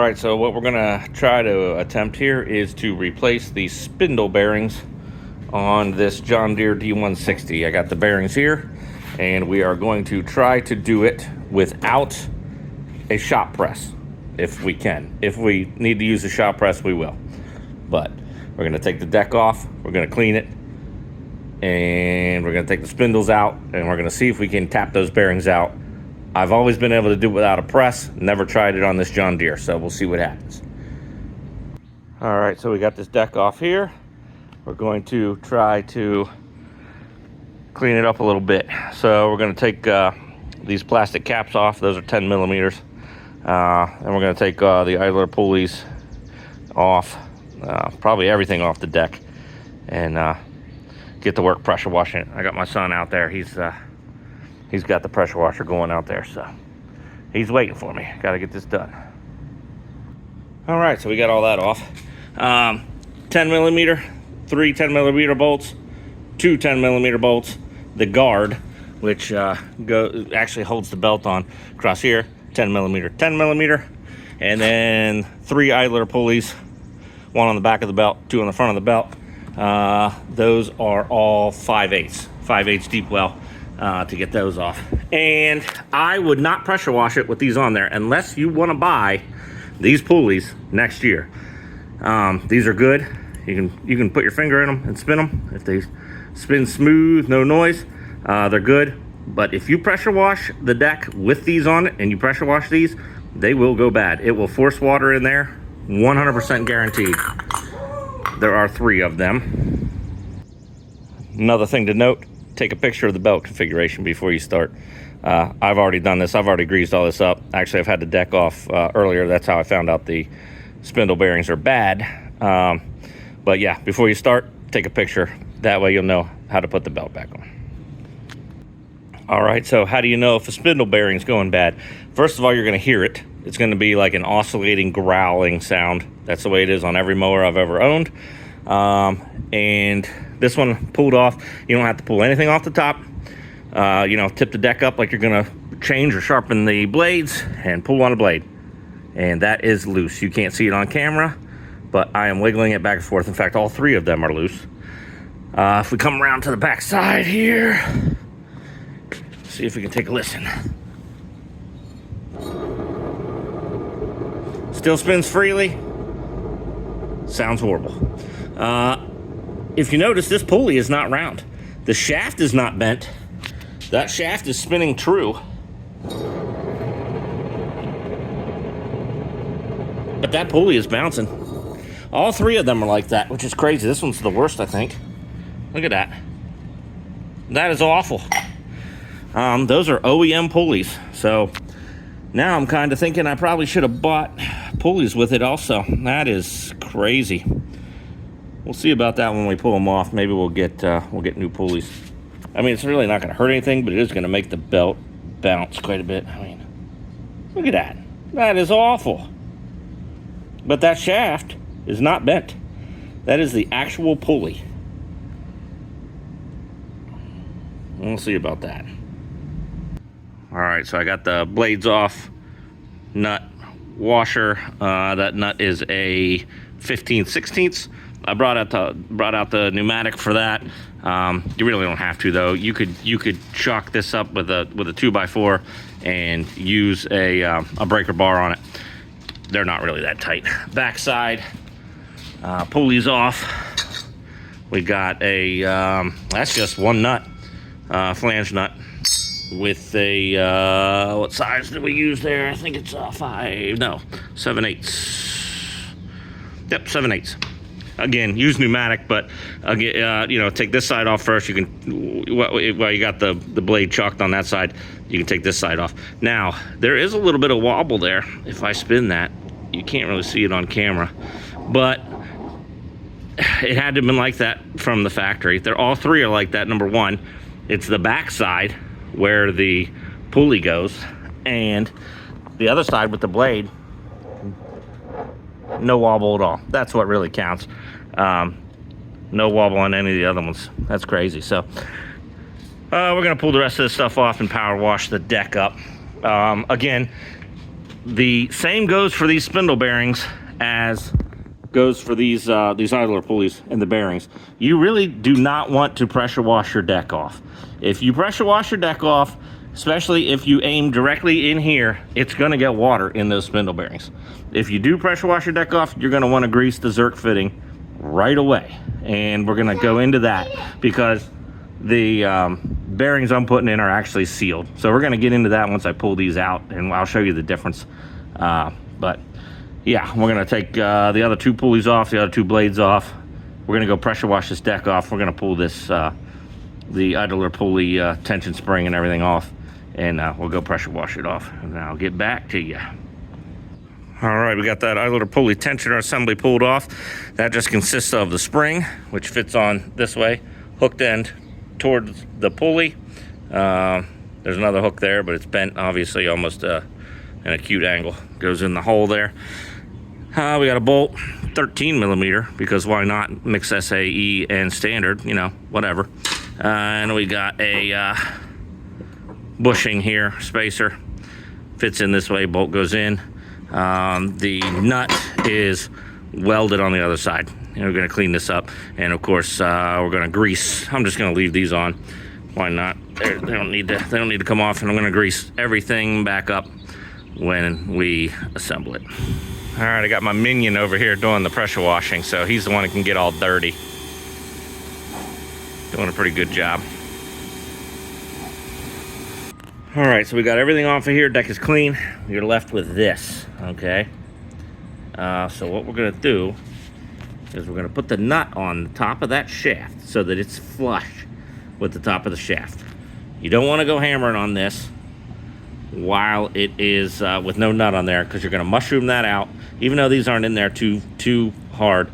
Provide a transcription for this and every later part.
right, so what we're gonna try to attempt here is to replace the spindle bearings on this John Deere D160. I got the bearings here, and we are going to try to do it without a shop press, if we can. If we need to use a shop press, we will. But we're gonna take the deck off, we're gonna clean it, and we're gonna take the spindles out, and we're gonna see if we can tap those bearings out. I've always been able to do it without a press, never tried it on this John Deere, so we'll see what happens. All right, so we got this deck off here. We're going to try to clean it up a little bit. So we're gonna take these plastic caps off. Those are 10 millimeters. And we're gonna take the idler pulleys off, probably everything off the deck, and get to work pressure washing it. I got my son out there. He's got the pressure washer going out there, so he's waiting for me. Got to get this done. All right, so we got all that off. 10 millimeter, 3 10 millimeter bolts, 2 10 millimeter bolts, the guard, which actually holds the belt on across here, 10 millimeter, and then 3 idler pulleys, 1 on the back of the belt, 2 on the front of the belt. Those are all 5/8 deep well to get those off. And I would not pressure wash it with these on there unless you want to buy these pulleys next year. These are good. You can put your finger in them and spin them. If they spin smooth, no noise, they're good. But if you pressure wash the deck with these on it and you pressure wash these, they will go bad. It will force water in there, 100% guaranteed. There are 3 of them. Another thing to note, take a picture of the belt configuration before you start. I've already done this. I've already greased all this up. Actually, I've had the deck off earlier. That's how I found out the spindle bearings are bad. But yeah, before you start, take a picture. That way you'll know how to put the belt back on. All right, so how do you know if a spindle bearing's going bad? First of all, you're gonna hear it. It's gonna be like an oscillating, growling sound. That's the way it is on every mower I've ever owned. And this one pulled off. You don't have to pull anything off the top. Tip the deck up like you're gonna change or sharpen the blades and pull on a blade. And that is loose. You can't see it on camera, but I am wiggling it back and forth. In fact, all 3 of them are loose. If we come around to the back side here, see if we can take a listen. Still spins freely. Sounds horrible. If you notice, this pulley is not round. The shaft is not bent. That shaft is spinning true. But that pulley is bouncing. All 3 of them are like that, which is crazy. This one's the worst, I think. Look at that. That is awful. Those are OEM pulleys. So now I'm kind of thinking I probably should have bought pulleys with it also. That is crazy. We'll see about that when we pull them off. Maybe we'll get new pulleys. I mean, it's really not going to hurt anything, but it is going to make the belt bounce quite a bit. I mean, look at that. That is awful. But that shaft is not bent. That is the actual pulley. We'll see about that. All right, so I got the blades off, nut, washer. That nut is a 15/16. I brought out the pneumatic for that. You really don't have to though. You could chalk this up with a 2x4 and use a breaker bar on it. They're not really that tight. Backside, pulleys off. We got a that's just one nut, flange nut with a what size did we use there? I think it's 7/8. Yep, 7/8. Again, use pneumatic, but again, take this side off first. You can, well, you got the blade chalked on that side. You can take this side off. Now, there is a little bit of wobble there. If I spin that, you can't really see it on camera, but it had to have been like that from the factory. They're all 3 are like that. Number 1, it's the back side where the pulley goes, and the other side with the blade, no wobble at all. That's what really counts. No wobble on any of the other ones. That's crazy. So we're gonna pull the rest of this stuff off and power wash the deck up. Again, the same goes for these spindle bearings as goes for these idler pulleys and the bearings. You really do not want to pressure wash your deck off. If you pressure wash your deck off, especially if you aim directly in here, it's going to get water in those spindle bearings. If you do pressure wash your deck off, you're going to want to grease the Zerk fitting right away. And we're going to go into that because the bearings I'm putting in are actually sealed. So we're going to get into that once I pull these out, and I'll show you the difference. But yeah, we're going to take the other two pulleys off, the other two blades off. We're going to go pressure wash this deck off. We're going to pull this, the idler pulley tension spring and everything off, and we'll go pressure wash it off, and I'll get back to you. All right, we got that idler pulley tensioner assembly pulled off. That just consists of the spring, which fits on this way, hooked end towards the pulley. There's another hook there, but it's bent, obviously, almost an acute angle. Goes in the hole there. We got a bolt, 13 millimeter, because why not mix SAE and standard, you know, whatever. And we got a bushing here, spacer. Fits in this way, bolt goes in. The nut is welded on the other side. And we're gonna clean this up. And of course, we're gonna grease. I'm just gonna leave these on. Why not? They don't need to come off, and I'm gonna grease everything back up when we assemble it. All right, I got my minion over here doing the pressure washing, so he's the one that can get all dirty. Doing a pretty good job. All right, so we got everything off of here. Deck is clean. You're left with this, okay? So what we're gonna do is we're gonna put the nut on the top of that shaft so that it's flush with the top of the shaft. You don't wanna go hammering on this while it is with no nut on there, because you're gonna mushroom that out. Even though these aren't in there too hard,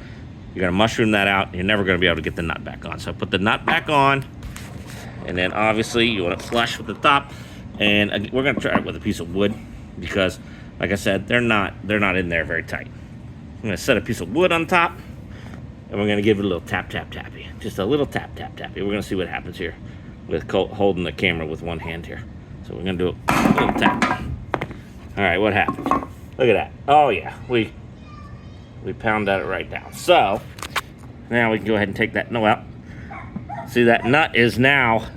you're gonna mushroom that out. You're never gonna be able to get the nut back on. So put the nut back on, and then obviously you want it flush with the top. And we're gonna try it with a piece of wood, because like I said, they're not in there very tight. I'm gonna set a piece of wood on top, and we're gonna give it a little tap tappy, just a little tap tappy. We're gonna see what happens here with holding the camera with one hand here. So we're gonna do a little tap. All right, what happens? Look at that. Oh yeah, we pounded it right down. So now we can go ahead and take that nut out. See, that nut is now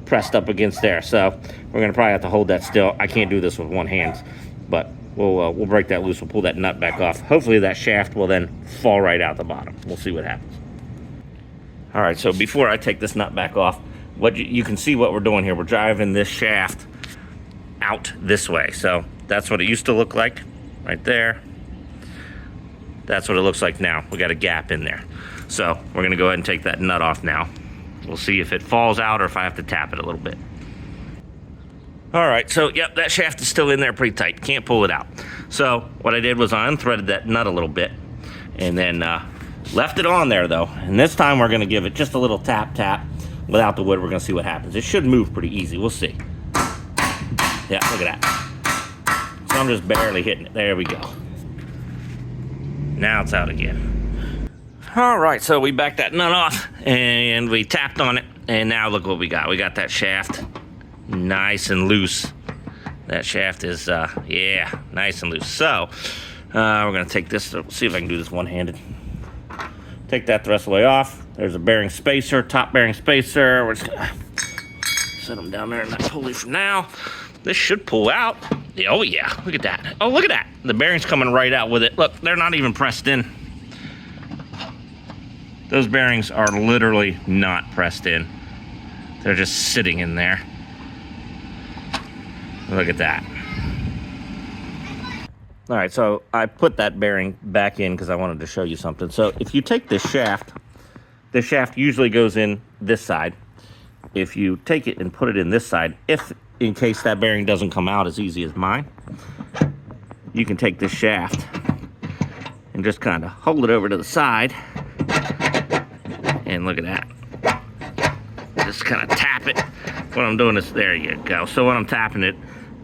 pressed up against there, so we're gonna probably have to hold that still. I can't do this with one hand, but we'll break that loose. We'll pull that nut back off. Hopefully that shaft will then fall right out the bottom. We'll see what happens. All right, so before I take this nut back off, what you can see what we're doing here. We're driving this shaft out this way. So that's what it used to look like right there. That's what it looks like now. We got a gap in there. So we're gonna go ahead and take that nut off now. We'll see if it falls out or if I have to tap it a little bit. All right, so yep, that shaft is still in there pretty tight. Can't pull it out. So what I did was I unthreaded that nut a little bit and then left it on there though. And this time we're gonna give it just a little tap without the wood. We're gonna see what happens. It should move pretty easy, we'll see. Yeah, look at that. So I'm just barely hitting it, there we go. Now it's out again. All right, so we backed that nut off and we tapped on it, and now look what we got. We got that shaft nice and loose. That shaft is, yeah, nice and loose. So we're gonna take this, see if I can do this one-handed. Take that the rest of the way off. There's a bearing spacer, top bearing spacer. We're just gonna set them down there in that pulley for now. This should pull out. Oh yeah, look at that. Oh, look at that. The bearing's coming right out with it. Look, they're not even pressed in. Those bearings are literally not pressed in. They're just sitting in there. Look at that. All right, so I put that bearing back in because I wanted to show you something. So if you take this shaft usually goes in this side. If you take it and put it in this side, if in case that bearing doesn't come out as easy as mine, you can take this shaft and just kind of hold it over to the side. And look at that. Just kind of tap it. What I'm doing is, there you go. So when I'm tapping it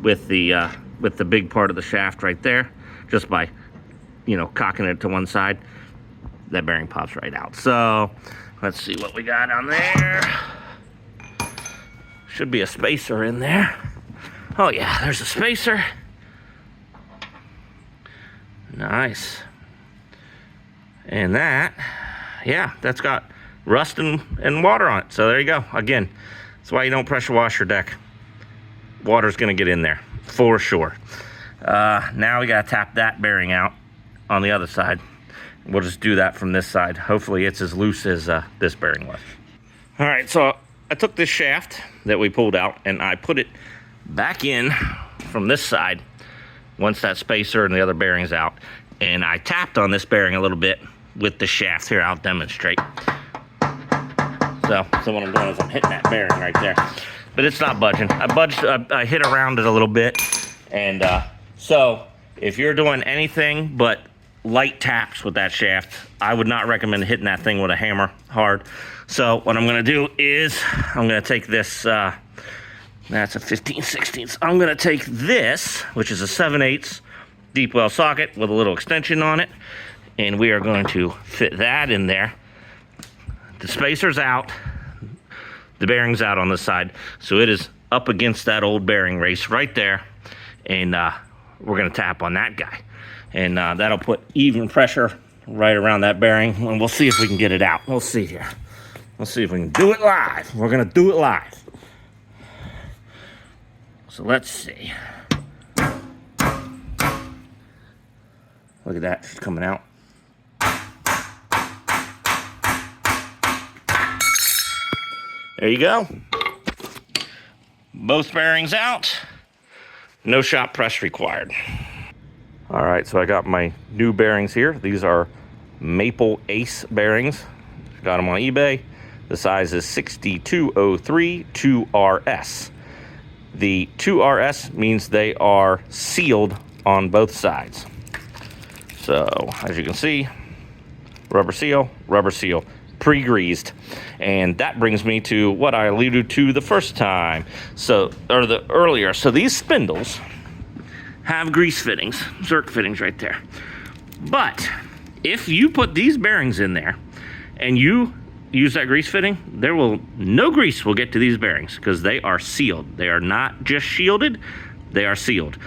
with the big part of the shaft right there, just by, you know, cocking it to one side, that bearing pops right out. So let's see what we got on there. Should be a spacer in there. Oh yeah, there's a spacer. Nice. And that, yeah, that's got rust and water on it. So there you go. Again, that's why you don't pressure wash your deck. Water's gonna get in there, for sure. Now we gotta tap that bearing out on the other side. We'll just do that from this side. Hopefully it's as loose as this bearing was. All right, so I took this shaft that we pulled out and I put it back in from this side once that spacer and the other bearing's out. And I tapped on this bearing a little bit with the shaft. Here, I'll demonstrate. So what I'm doing is I'm hitting that bearing right there. But it's not budging. I hit around it a little bit. And so if you're doing anything but light taps with that shaft, I would not recommend hitting that thing with a hammer hard. So what I'm gonna do is I'm gonna take this, that's a 15/16. I'm gonna take this, which is a 7/8 deep well socket with a little extension on it, and we are going to fit that in there. The spacer's out, the bearing's out on this side, so it is up against that old bearing race right there, and we're gonna tap on that guy. And that'll put even pressure right around that bearing, and we'll see if we can get it out. We'll see here. Let's see if we can do it live. We're gonna do it live. So let's see. Look at that, she's coming out. There you go. Both bearings out. No shop press required. All right, so I got my new bearings here. These are Maple Ace bearings. Got them on eBay. The size is 6203 2RS. The 2RS means they are sealed on both sides. So, as you can see, rubber seal, pre-greased. And that brings me to what I alluded to the first time. Earlier. So these spindles have grease fittings, Zerk fittings right there. But if you put these bearings in there and you use that grease fitting, no grease will get to these bearings because they are sealed. They are not just shielded, they are sealed.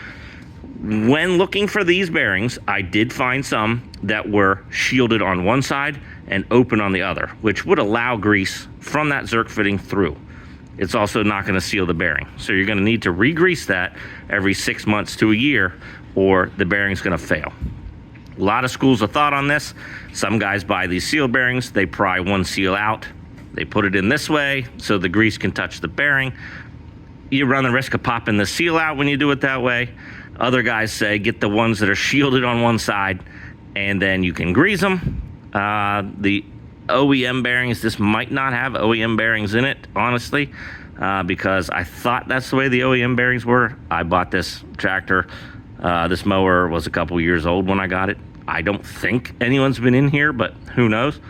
When looking for these bearings, I did find some that were shielded on one side and open on the other, which would allow grease from that Zerk fitting through. It's also not going to seal the bearing. So you're going to need to re-grease that every 6 months to a year, or the bearing's going to fail. A lot of schools of thought on this. Some guys buy these sealed bearings, they pry one seal out, they put it in this way so the grease can touch the bearing. You run the risk of popping the seal out when you do it that way. Other guys say get the ones that are shielded on one side and then you can grease them. The OEM bearings, this might not have OEM bearings in it, honestly, because I thought that's the way the OEM bearings were. I bought this tractor. This mower was a couple years old when I got it. I don't think anyone's been in here, but who knows.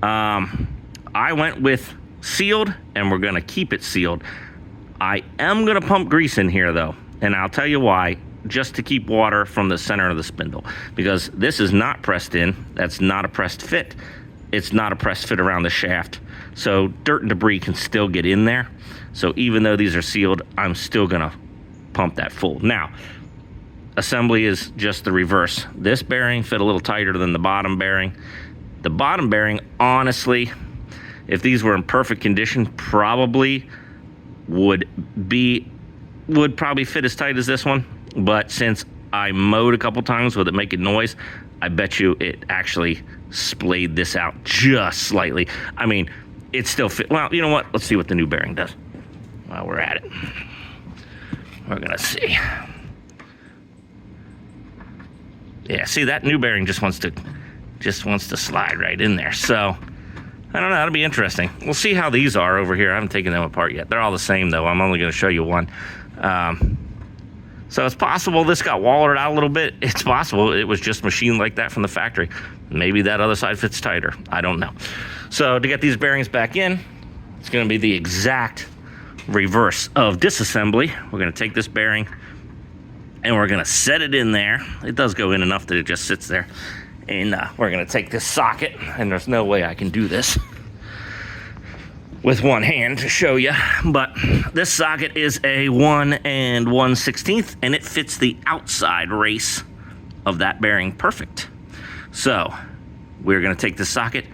I went with sealed, and we're gonna keep it sealed. I am gonna pump grease in here though, and I'll tell you why. Just to keep water from the center of the spindle, because this is not pressed in. That's not a pressed fit. It's not a pressed fit around the shaft, so dirt and debris can still get in there. So even though these are sealed, I'm still gonna pump that full. Now, assembly is just the reverse. This bearing fit a little tighter than the bottom bearing. The bottom bearing, honestly, if these were in perfect condition, probably would probably fit as tight as this one. But since I mowed a couple times with it making noise, I bet you it actually splayed this out just slightly. I mean, it still fit. Well, you know what? Let's see what the new bearing does while we're at it. We're gonna see. Yeah, see, that new bearing just wants to slide right in there. So I don't know, that'll be interesting. We'll see how these are over here. I haven't taken them apart yet. They're all the same though. I'm only gonna show you one. So it's possible this got wallered out a little bit. It's possible it was just machined like that from the factory. Maybe that other side fits tighter. I don't know. So to get these bearings back in, it's gonna be the exact reverse of disassembly. We're gonna take this bearing and we're gonna set it in there. It does go in enough that it just sits there. And we're gonna take this socket, and there's no way I can do this with one hand to show you, but this socket is a 1 1/16, and it fits the outside race of that bearing perfect. So we're gonna take the socket,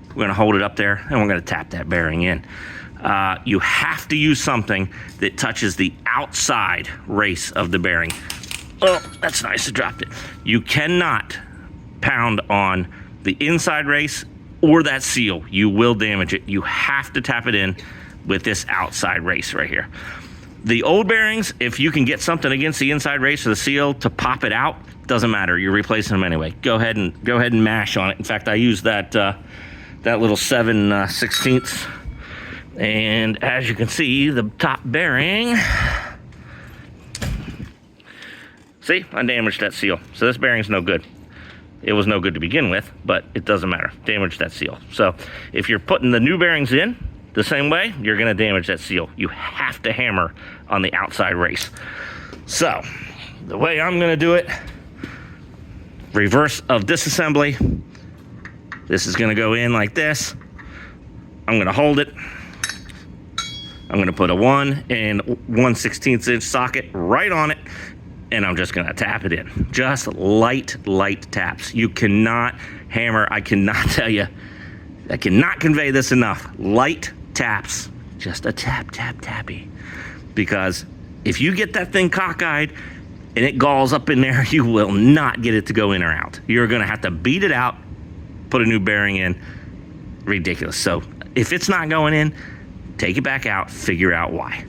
we're gonna hold it up there, and we're gonna tap that bearing in. You have to use something that touches the outside race of the bearing. Oh, that's nice, I dropped it. You cannot pound on the inside race or that seal. You will damage it. You have to tap it in with this outside race right here. The old bearings, if you can get something against the inside race or the seal to pop it out, doesn't matter, you're replacing them anyway. Go ahead and mash on it. In fact, I used that little 7/16. And as you can see, the top bearing, see, I damaged that seal. So this bearing's no good. It was no good to begin with, but it doesn't matter. Damaged that seal. So if you're putting the new bearings in the same way, you're gonna damage that seal. You have to hammer on the outside race. So the way I'm gonna do it, reverse of disassembly. This is gonna go in like this. I'm gonna hold it. I'm gonna put a 1 and 1/16 inch socket right on it, and I'm just gonna tap it in. Just light taps. You cannot hammer. I cannot tell you, I cannot convey this enough. Light taps, just a tappy. Because if you get that thing cockeyed and it galls up in there, you will not get it to go in or out. You're gonna have to beat it out, put a new bearing in. Ridiculous. So if it's not going in, take it back out, figure out why.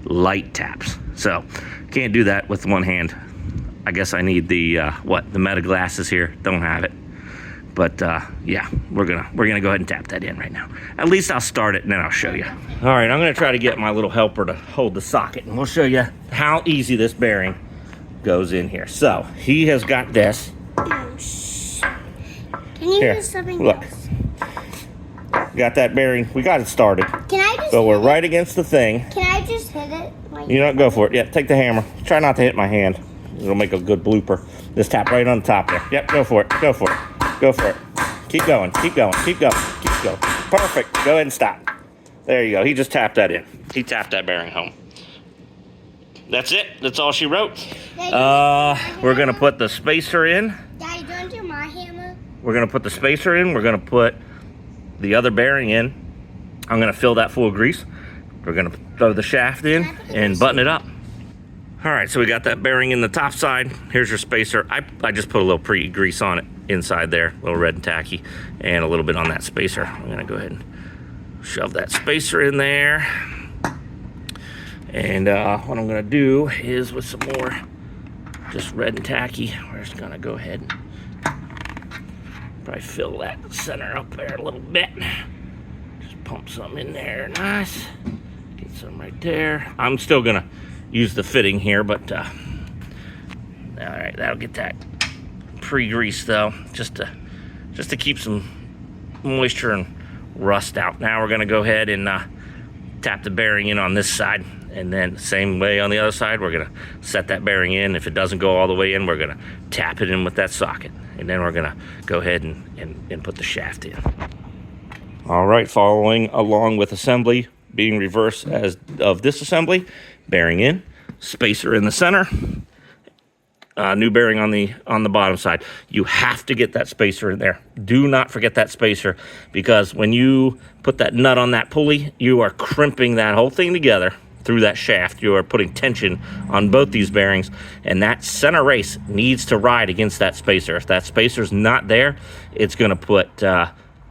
Light taps. So can't do that with one hand. I guess I need the the meta glasses here. Don't have it. But yeah, we're gonna go ahead and tap that in right now. At least I'll start it and then I'll show you. All right, I'm gonna try to get my little helper to hold the socket, and we'll show you how easy this bearing goes in here. So he has got this. Can you Here, use something look. else? Got that bearing. We got it started. Can I just? So we're right against the thing. Can I just hit it? Like, You know, go for it. Yeah, take the hammer. Try not to hit my hand. It'll make a good blooper. Just tap right on the top there. Yep, go for it. Go for it. Go for it. Keep going. Keep going. Keep going. Keep going. Perfect. Go ahead and stop. There you go. He just tapped that in. He tapped that bearing home. That's it. That's all she wrote. We're going to put the spacer in. Daddy, don't do my hammer. We're going to put the spacer in. We're going to put the other bearing in. I'm going to fill that full of grease. We're going to throw the shaft in and button it up. All right, so we got that bearing in the top side. Here's your spacer. I just put a little pre-grease on it inside there, a little red and tacky, and a little bit on that spacer. I'm going to go ahead and shove that spacer in there. And what I'm going to do is with some more just red and tacky, we're just going to go ahead and probably fill that center up there a little bit. Just pump some in there, nice. Get some right there. I'm still gonna use the fitting here, but all right, that'll get that pre-grease though, just to keep some moisture and rust out. Now we're gonna go ahead and tap the bearing in on this side, and then same way on the other side, we're gonna set that bearing in. If it doesn't go all the way in, we're gonna tap it in with that socket. And then we're gonna go ahead and put the shaft in. All right, following along with assembly, being reverse as of disassembly, bearing in, spacer in the center, new bearing on the bottom side. You have to get that spacer in there. Do not forget that spacer, because when you put that nut on that pulley, you are crimping that whole thing together through that shaft. You are putting tension on both these bearings, and that center race needs to ride against that spacer. If that spacer's not there, it's going to put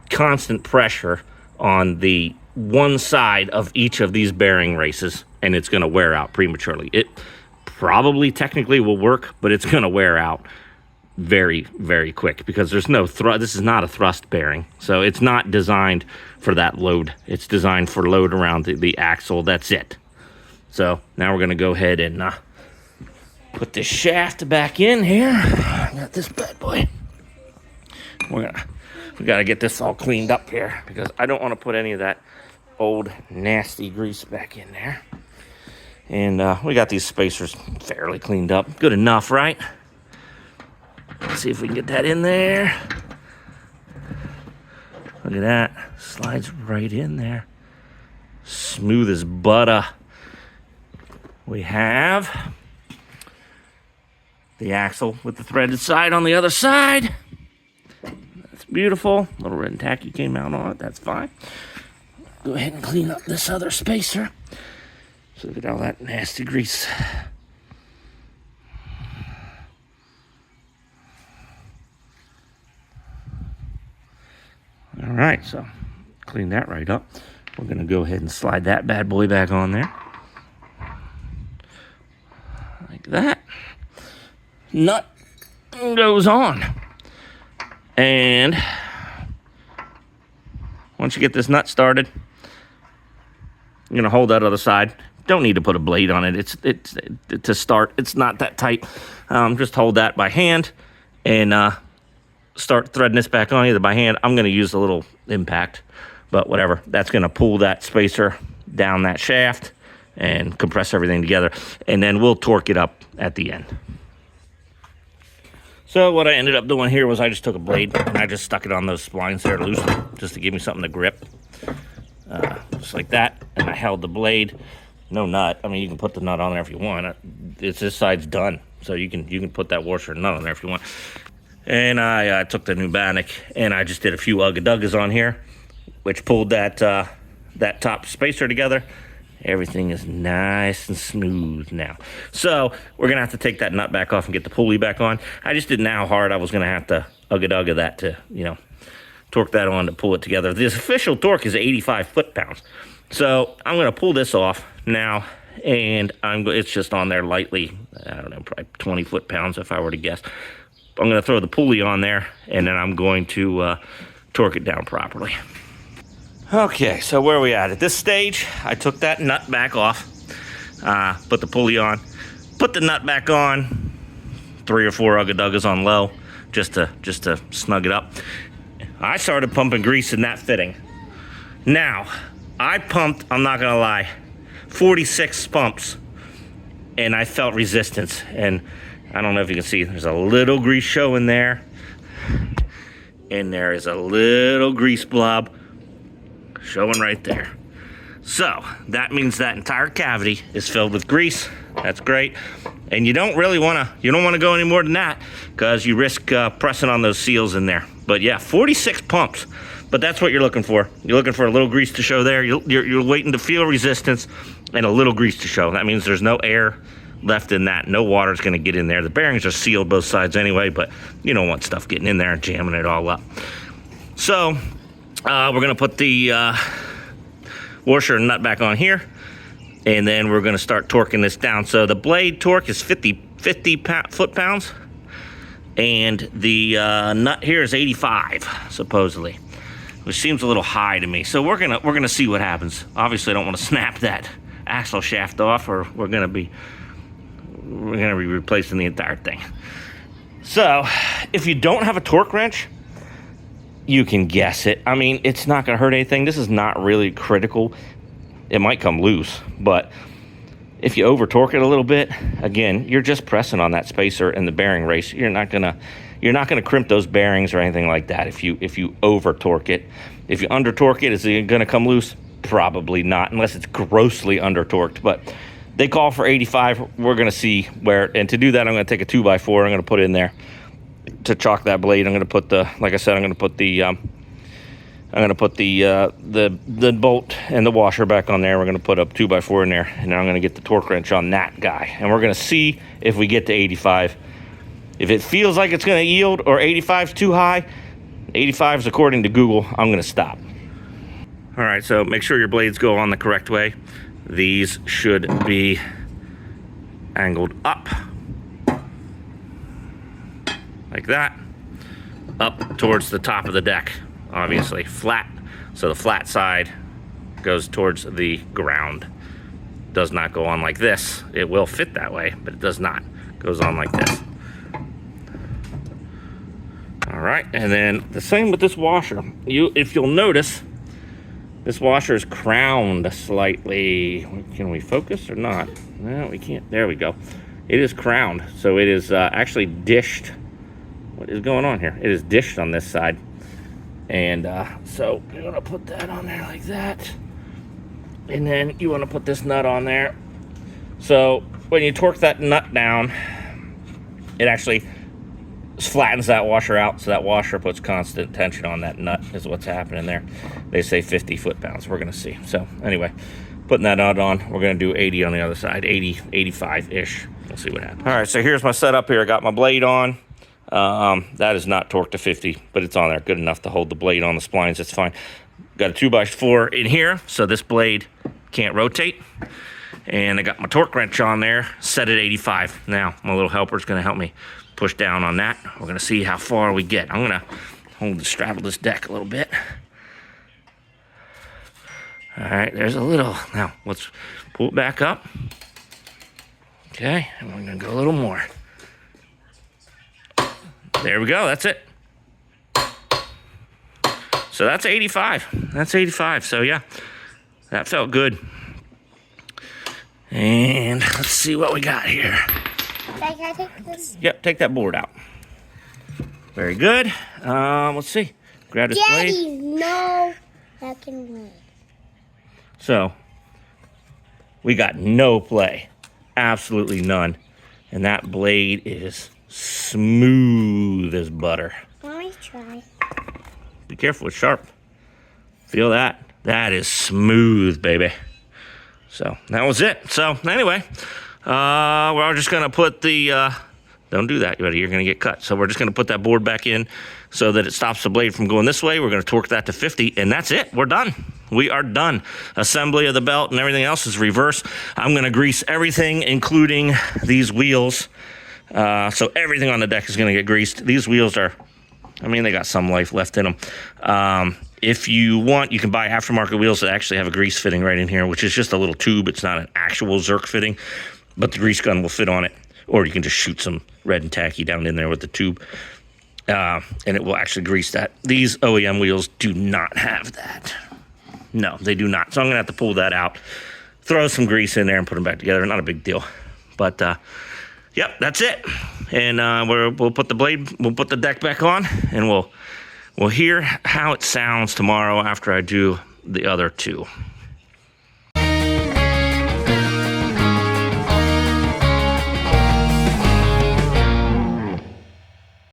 constant pressure on the one side of each of these bearing races, and it's going to wear out prematurely. It probably technically will work, but it's going to wear out very, very quick, because there's no thrust. This is not a thrust bearing, so it's not designed for that load. It's designed for load around the axle. That's it. So now we're gonna go ahead and put this shaft back in here. I got this bad boy. We gotta get this all cleaned up here, because I don't want to put any of that old nasty grease back in there. And we got these spacers fairly cleaned up. Good enough, right? Let's see if we can get that in there. Look at that. Slides right in there. Smooth as butter. We have the axle with the threaded side on the other side. That's beautiful. A little red and tacky came out on it. That's fine. Go ahead and clean up this other spacer. So look at all that nasty grease. All right, so clean that right up. We're gonna go ahead and slide that bad boy back on there. Like that. Nut goes on. And once you get this nut started, you're gonna hold that other side. Don't need to put a blade on it. It's to start. It's not that tight. Just hold that by hand and start threading this back on either by hand. I'm gonna use a little impact, but whatever. That's gonna pull that spacer down that shaft and compress everything together, and then we'll torque it up at the end. So what I ended up doing here was I just took a blade and I just stuck it on those splines there loosely, just to give me something to grip, just like that. And I held the blade, no nut. I mean, you can put the nut on there if you want. It's this side's done, so you can put that washer and nut on there if you want. And I took the pneumatic and I just did a few ugga-duggas on here, which pulled that that top spacer together. Everything is nice and smooth now. So we're gonna have to take that nut back off and get the pulley back on. I just didn't know how hard I was gonna have to ugga-dugga that to, you know, torque that on to pull it together. The official torque is 85 foot-pounds. So I'm gonna pull this off now, and it's just on there lightly. I don't know, probably 20 foot-pounds if I were to guess. I'm gonna throw the pulley on there, and then I'm going to torque it down properly. Okay, so where are we at? At this stage, I took that nut back off, put the pulley on, put the nut back on, 3 or 4 ugga-duggas on low, just to snug it up. I started pumping grease in that fitting. Now, I pumped, I'm not gonna lie, 46 pumps, and I felt resistance. And I don't know if you can see, there's a little grease showing there, and there is a little grease blob showing right there. So that means that entire cavity is filled with grease. That's great. And you don't want to go any more than that, because you risk pressing on those seals in there. But yeah, 46 pumps. But that's what you're looking for. You're looking for a little grease to show there. You're waiting to feel resistance and a little grease to show. That means there's no air left in that. No water's going to get in there. The bearings are sealed both sides anyway, but you don't want stuff getting in there and jamming it all up. So we're going to put the washer and nut back on here, and then we're going to start torquing this down. So the blade torque is 50 foot-pounds, and the nut here is 85 supposedly, which seems a little high to me. So we're gonna see what happens. Obviously, I don't want to snap that axle shaft off, or we're gonna be replacing the entire thing. So if you don't have a torque wrench, you can guess it. I mean, it's not gonna hurt anything. This is not really critical. It might come loose, but if you over torque it a little bit, again, you're just pressing on that spacer and the bearing race. You're not gonna crimp those bearings or anything like that if you over torque it. If you under torque it, is it gonna come loose? Probably not, unless it's grossly under torqued. But they call for 85. We're gonna see where, and to do that, I'm gonna take a 2x4. I'm gonna put it in there to chalk that blade. I'm gonna put the, like I said, I'm gonna put the bolt and the washer back on there. We're gonna put a 2x4 in there, and then I'm gonna get the torque wrench on that guy, and we're gonna see if we get to 85. If it feels like it's gonna yield, or 85 is too high, 85 is according to Google, I'm gonna stop. All right, so make sure your blades go on the correct way. These should be angled up, like that, up towards the top of the deck. Obviously flat, so the flat side goes towards the ground. Does not go on like this. It will fit that way, but it does not. It goes on like this. All right, and then the same with this washer. If you'll notice, this washer is crowned slightly. Can we focus or not? No, we can't. There we go. It is crowned, so it is actually dished. What is going on here? It is dished on this side. And so you're gonna put that on there like that, and then you want to put this nut on there. So when you torque that nut down, it actually flattens that washer out, so that washer puts constant tension on that nut is what's happening there. They say 50 foot-pounds. We're gonna see. So anyway, putting that nut on, we're gonna do 80 on the other side, 80, 85-ish. We'll see what happens. All right, so here's my setup here. I got my blade on. That is not torqued to 50, but it's on there good enough to hold the blade on the splines. It's fine. Got a 2x4 in here, so this blade can't rotate. And I got my torque wrench on there, set at 85. Now, my little helper's gonna help me push down on that. We're gonna see how far we get. I'm gonna straddle this deck a little bit. All right, there's a little. Now, let's pull it back up. Okay, and we're gonna go a little more. There we go, that's it. So that's 85. That's 85, so yeah, that felt good. And let's see what we got here. Can I take this? Yep, take that board out. Very good. Let's see. Grab this blade. Daddy, no. That can wait. So, we got no play. Absolutely none. And that blade is smooth as butter. Let me try. Be careful, it's sharp. Feel that? That is smooth, baby. So, that was it. So, anyway, we're just going to put the, don't do that, buddy, you're going to get cut. So, we're just going to put that board back in so that it stops the blade from going this way. We're going to torque that to 50, and that's it. We're done. We are done. Assembly of the belt and everything else is reverse. I'm going to grease everything, including these wheels. So, everything on the deck is going to get greased. These wheels are, I mean, they got some life left in them. If you want, you can buy aftermarket wheels that actually have a grease fitting right in here, which is just a little tube. It's not an actual Zerk fitting, but the grease gun will fit on it. Or you can just shoot some red and tacky down in there with the tube, and it will actually grease that. These OEM wheels do not have that. No, they do not. So I'm going to have to pull that out, throw some grease in there, and put them back together. Not a big deal. But, yep, that's it. And we'll put the deck back on, and we'll hear how it sounds tomorrow after I do the other two.